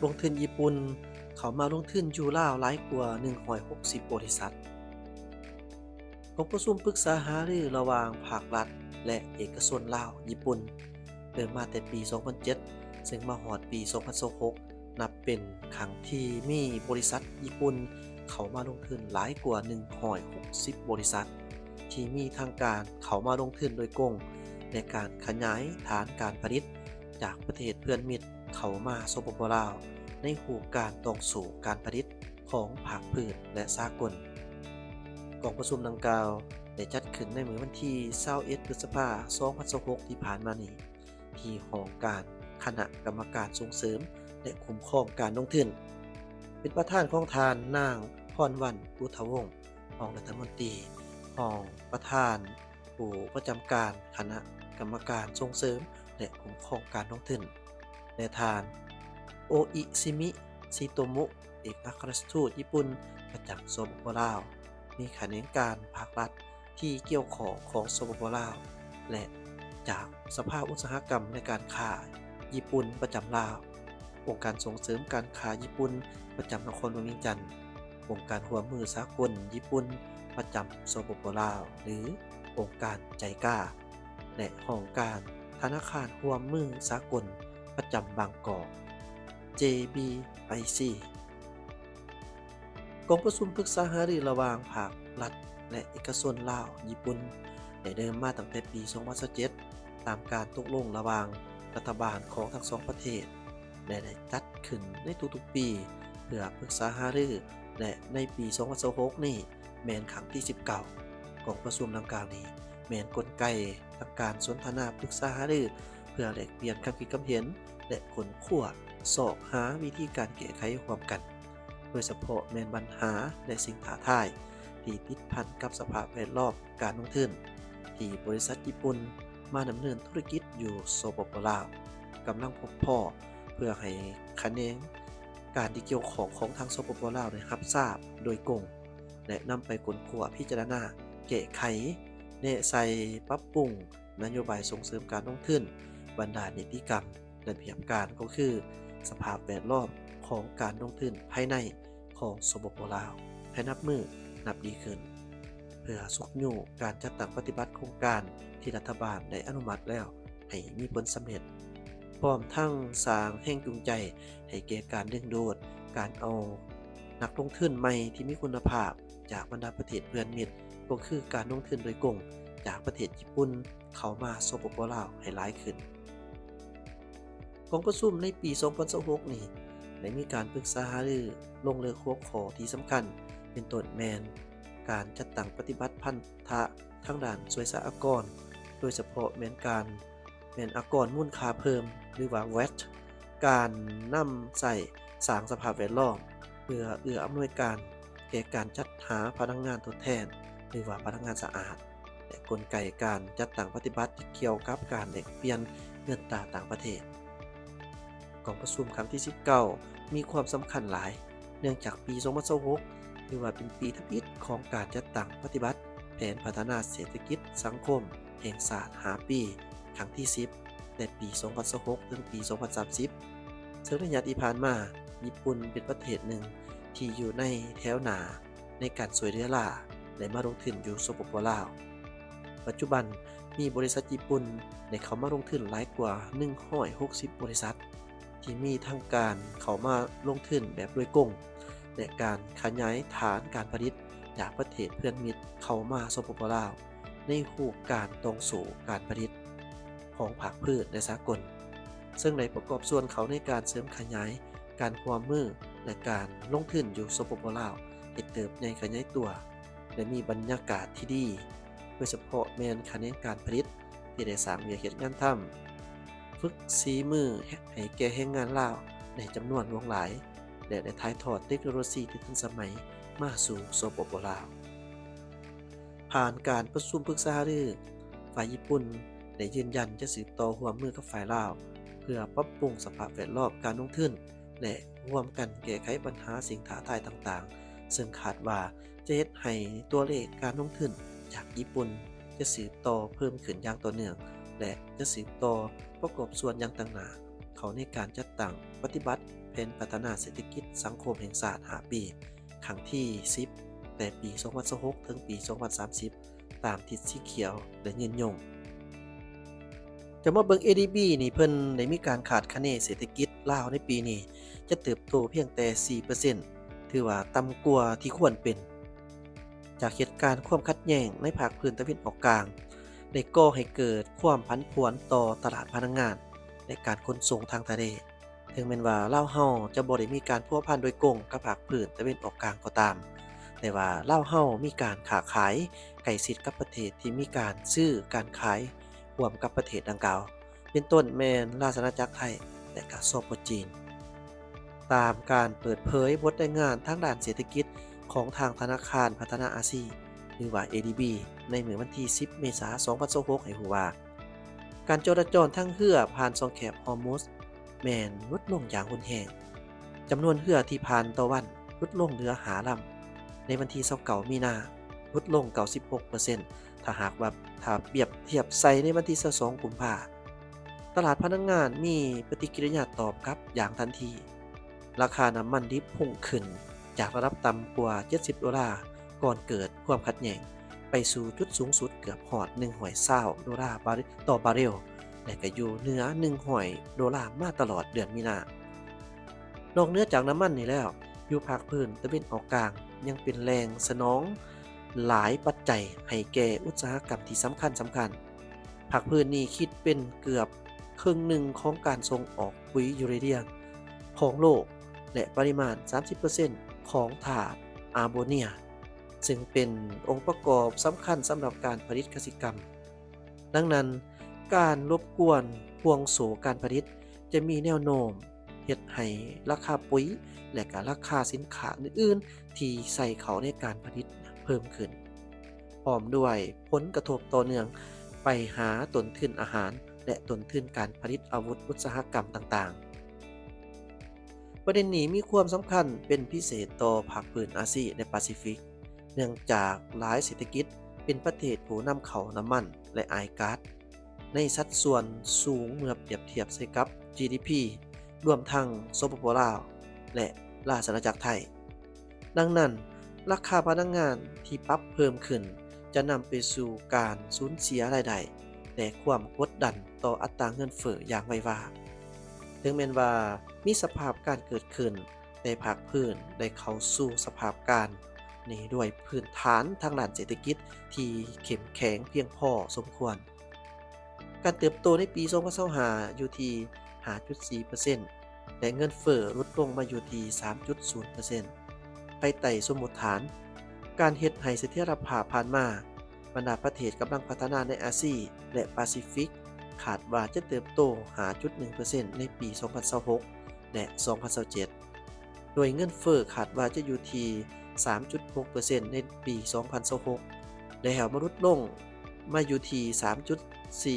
ลงทุนญี่ปุ่นเขามาลงทุนอยู่ลาวหลายกว่า160บริษัทของประชุมปรึกษาหารือระหว่างภาครัฐและเอกชนลาวญี่ปุ่นเริ่มมาแต่ปี 2007 ซึ่งมาฮอดปี 2026 นับเป็นครั้งที่มีบริษัทญี่ปุ่นเข้ามาลงทุนหลายกว่า160บริษัทที่มีทางการเข้ามาลงทุนโดยกงในการขยายฐานการผลิตจากประเทศเพื่อนมิตรเข้ามาสปปลาวในรูปการต่อสู้การผลิตของภาคพื้นและสากลกองประชุมดังกล่าวได้จัดขึ้นในมื้อวันที่21พฤษภาคม2026ที่ผ่านมานี้ที่หอการคณะกรรมการส่งเสริมและคุ้มครองการลงทุนเป็นประธานของทานนางพรวรรณอุทวงศ์รองรัฐมนตรีรองประธานผู้ประจำการคณะกรรมการส่งเสริมและคุ้มครองการลงทุนและทานโออิซิมิซิโตมุเอกอัครราชทูตญี่ปุ่นประจำสปปลาวมีแขนงการภาครัฐที่เกี่ยวข้องของสปปลาวและจากสภาอุตสาหกรรมในการค้าญี่ปุ่นประจำลาวองค์การส่งเสริมการค้าญี่ปุ่นประจำนครหลวงเวียงจันทน์องค์การร่วมมือสากลญี่ปุ่นประจำสปปลาวหรือองค์การใจกล้าและห้องการธนาคารร่วมมือสากลประจำบางกอก JBIC กองประชุมปรึกษาหารือระหว่างภาครัฐและเอกชนลาวญี่ปุ่นได้เริ่มมาตั้งแต่ปี 2027 ตามการตกลงระหว่างรัฐบาลของทั้งสองประเทศและได้จัดขึ้นในทุกๆปีเพื่อปรึกษาหารือและในปี 2026 นี้แม่นครั้งที่ 19 กองประชุมดังกล่าวนี้แม่นกลไกทางการสนทนาปรึกษาหารือเพื่อแลกเปลี่ยนความคิดความเห็นและค้นคว้าสอบหาวิธีการแก้ไขร่วมกันโดยเฉพาะแม่นปัญหาและสิ่งท้าทายที่ติดพันกับสภาพแวดล้อมการลงทุนที่บริษัทญี่ปุ่นมาดำเนินธุรกิจอยู่สปปลาวกำลังพบพ่อเพื่อให้คะแนนการที่เกี่ยวข้องของทางสปปลาวได้รับทราบโดยกงและนำไปค้นคว้าพิจารณาแก้ไขแนะใส่ปรับปรุงนโยบายส่งเสริมการลงทุนบรรดานิติกรรมระเบียบการก็คือสภาพแวดล้อมของการลงทุนภายในของสปปลาวให้นับมือนับดีขึ้นเพื่อสุกอยู่การจัดตั้งปฏิบัติโครงการที่รัฐบาลได้อนุมัติแล้วให้มีผลสำเร็จพร้อมทั้งสร้างแรงจูงใจให้แก่การดึงดูดการเอานักลงทุนใหม่ที่มีคุณภาพจากบรรดาประเทศเพื่อนมิตรก็คือการลงทุนโดยกงจากประเทศญี่ปุ่นเข้ามาสปปลาวให้หลายขึ้นกองประชุมในปี 2026 นี้ได้มีการปรึกษาหารือลงเรือหัวข้อที่สำคัญเป็นต้นแมนการจัดตั้งปฏิบัติพันธะทางด้านสวยสะอากรโดยเฉพาะแม่นอากรมูลค่าเพิ่มหรือว่า VAT การนำใส่สร้างสภาพแวดล้อมเพื่อเอื้ออำนวยการแก่การจัดหาพลังงานทดแทนหรือว่าพลังงานสะอาดและกลไกการจัดตั้งปฏิบัติที่เกี่ยวกับการแลกเปลี่ยนเงินตราต่างประเทศกองประชุมครั้งที่ 19 มีความสำคัญหลายเนื่องจากปี 2026ถือว่าเป็นปีทับอิฐของการจัดตั้งปฏิบัติแผนพัฒนาเศรษฐกิจสังคมแห่งชาติ5ปีครั้งที่ 10แต่ปี 2026 ถึงปี 2030ซึ่งระยะที่ผ่านมาญี่ปุ่นเป็นประเทศหนึ่งที่อยู่ในแถวหน้าในการช่วยเหลือล่าและมาลงทุนอยู่สปปลาวปัจจุบันมีบริษัทญี่ปุ่นได้เข้ามาลงทุนหลายกว่า160บริษัทที่มีทั้งการเข้ามาลงทุนแบบโดยกงและการขยายฐานการผลิตจากประเทศเพื่อนมิตรเข้ามาสปปลาวในรูปการต่อสู้การผลิตของภาคพืชและสากลซึ่งได้ประกอบส่วนเขาในการเสริมขยายการร่วมมือและการลงทุนอยู่สปปลาวให้เติบใหญ่ขยายตัวและมีบรรยากาศที่ดีโดยเฉพาะแม่นคะแนนการผลิตที่ได้สร้างเวียกเฮ็ดงานทำฝึกฝีมือให้แก่แรงงานลาวในจำนวนหลวงหลายและได้ถ่ายทอดเทคโนโลยีที่ทันสมัยมาสู่สปปลาวผ่านการประชุมปรึกษาหารือฝ่ายญี่ปุ่นได้ยืนยันจะสืบต่อร่วมมือกับฝ่ายลาวเพื่อปรับปรุงสภาพแวดล้อมการลงทุนและร่วมกันแก้ไขปัญหาสิ่งท้าทายต่างๆซึ่งคาดว่าจะเฮ็ดให้ตัวเลขการลงทุนจากญี่ปุ่นจะสืบต่อเพิ่มขึ้นอย่างต่อเนื่องและจะสืบต่อประกอบส่วนอย่างต่างๆเขาในการจัดตั้งปฏิบัติ แผนพัฒนาเศรษฐกิจสังคมแห่งชาติ5ปีครั้งที่10แต่ปี2026ถึงปี2030ตามทิศสีเขียวและยืนยงจะมาเบิ่ง ADB นี่เพิ่นได้มีการคาดคะเนเศรษฐกิจลาวในปีนี้จะเติบโตเพียงแต่ 4% ถือว่าต่ำกว่าที่ควรเป็นจากเหตุการณ์ความขัดแย้งในภาคพื้นตะวันออกกลางได้ก่อให้เกิดความผันผวนต่อตลาดพลังงานและการขนส่งทางทะเลถึงแม้ว่าลาวเฮาจะบ่ได้มีการพัวพันโดยตรงกับภาคพื้นตะวันออกกลางก็ตามแต่ว่าลาวเฮามีการค้าขายใกล้ชิดกับประเทศที่มีการซื้อการขายร่วมกับประเทศดังกล่าวเป็นต้นแม่นราชอาณาจักรไทยและก็สปปจีนตามการเปิดเผยบทรายงานทางด้านเศรษฐกิจของทางธนาคารพัฒนาอาเซียนหรือว่า ADB ในมื้อวันที่10เมษายน2026ให้รู้ว่าการจราจรทางเรือผ่านช่องแคบฮอร์มุซแม่นลดลงอย่างรุนแรงจำนวนเรือที่ผ่านต่อวันลดลงเหลือ5ลำในวันที่29มีนาลดลง 96% ถ้าหากว่าเปรียบเทียบใส่ในวันที่22กุมภาพันธ์ตลาดพลังงานมีปฏิกิริยาตอบกลับอย่างทันทีราคาน้ำมันดิบพุ่งขึ้นจากระดับต่ำกว่า$70ก่อนเกิดความขัดแย้งไปสู่จุดสูงสุดเกือบฮอด$120ต่อบาร์เรลและก็อยู่เหนือ$100มาตลอดเดือนมีนานอกเหนือจากน้ำมันนี่แล้วอยู่ภาคพื้นตะวันออกกลางยังเป็นแรงสนองหลายปัจจัยให้แก่อุตสาหกรรมที่สำคัญภาคพื้นนี้คิดเป็นเกือบครึ่งหนึ่งของการส่งออกปุ๋ยยูเรเนียมของโลกและปริมาณ 30% ของถาดอาร์โบเนียซึ่งเป็นองค์ประกอบสำคัญสำหรับการผลิตกสิกรรมดังนั้นการรบกวนห่วงโซ่การผลิตจะมีแนวโน้มเฮ็ดให้ราคาปุ๋ยและก็ราคาสินค้าอื่นๆที่ใส่เข้าในการผลิตเพิ่มขึ้นพร้อมด้วยผลกระทบต่อเนื่องไปหาต้นทุนอาหารและต้นทุนการผลิตอาวุธอุตสาหกรรมต่างๆประเด็นนี้มีความสำคัญเป็นพิเศษต่อภาคพื้นอาเซียนและแปซิฟิกเนื่องจากหลายเศรษฐกิจเป็นประเทศผู้นำเข้าน้ำมันและไอก๊าซในสัดส่วนสูงเมื่อเปรียบเทียบใส่กับ GDP รวมทั้งสปป.ลาวและราชอาณาจักรไทยดังนั้นราคาพลังงานที่ปรับเพิ่มขึ้นจะนำไปสู่การสูญเสียรายได้และความกดดันต่ออัตราเงินเฟ้ออย่างไววาถึงแม้ว่ามีสภาพการเกิดขึ้นแต่ภาคพื้นได้เข้าสู่สภาพการนี้ด้วยพื้นฐานทางด้านเศรษฐกิจที่เข้มแข็งเพียงพอสมควรการเติบโตในปี2025อยู่ที่ 5.4% และเงินเฟ้อลดลงมาอยู่ที่ 3.0% ภายใต้สมมุติฐานการเฮ็ดให้เสถียรภาพผ่านมาบรรดาประเทศกำลังพัฒนาในอาเซียนและแปซิฟิกคาดว่าจะเติบโต 5.1% ในปี 2026 และ 2027 โดยเงินเฟ้อคาดว่าจะอยู่ที่ 3.6% ในปี 2026 และลดลงมาอยู่ที่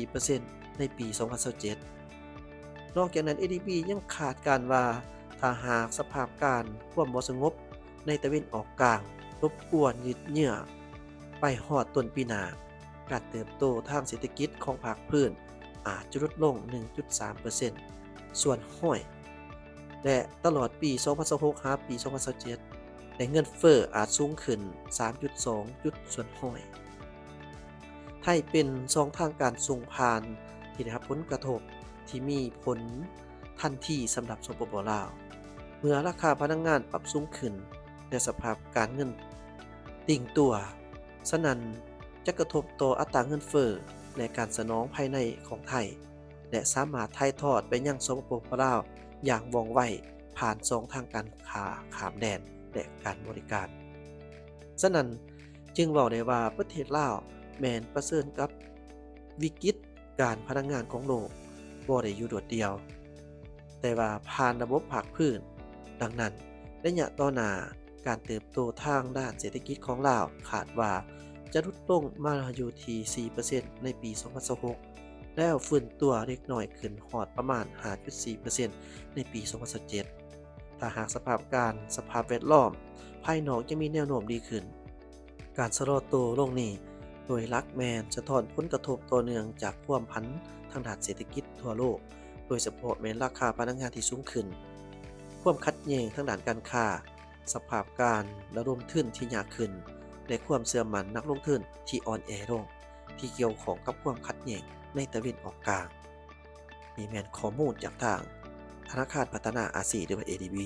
3.4% ในปี 2027 นอกจากนั้น ADB ยังคาดการณ์ว่าถ้าหากสภาพการความบ่สงบในตะวันออกกลางรบกวนยืดเยื้อไปฮอดต้นปีหน้าการเติบโตทางเศรษฐกิจของภาคพื้นอาจจะลดลง 1.3% ส่วนห้อยและตลอดปี 2026 หาปี 2027 และเงินเฟ้ออาจสูงขึ้น 3.2 จุดส่วนห้อยไทยเป็นช่องทางการส่งผ่านที่ได้รับผลกระทบที่มีผลทันทีสำหรับสปป.ลาวเมื่อราคาพลังงานปรับสูงขึ้นและสภาพการเงินดิ่งตัวฉะนั้นจะกระทบต่ออัตราเงินเฟ้อและการสนองภายในของไทยและสามารถถ่ายทอดไปยังสปป.ลาวอย่างว่องไวผ่านช่องทางการค้าข้ามแดนและการบริการฉะนั้นจึงเว้าได้ว่าประเทศลาวแม้นเผชิญกับวิกฤตการพลังงานของโลกบ่ได้อยู่โดดเดียวแต่ว่าผ่านระบบภาคพื้นดังนั้นระยะต่อหน้าการเติบโตทางด้านเศรษฐกิจของลาวคาดว่าจะลดลงมาอยู่ที่ 4% ในปี 2026 แล้วฟื้นตัวเล็กน้อยขึ้นฮอดประมาณ 5.4% ในปี 2027 ถ้าหากสภาพแวดล้อมภายนอกจะมีแนวโน้มดีขึ้นการชะลอตัวลงนี้โดยหลักแมนสะท้อนผลกระทบต่อเนื่องจากความผันทางด้านเศรษฐกิจทั่วโลกโดยเฉพาะแม้นราคาพลังงานที่สูงขึ้น ความขัดแย้งทางด้านการค้าสภาพการระดมทุนที่ยากขึ้นและความเชื่อมั่นนักลงทุนที่อ่อนแอลงที่เกี่ยวข้องกับความขัดแย้งในตะวันออกกลางนี่แม่นข้อมูลจากทางธนาคารพัฒนาอาเซียนหรือว่า ADB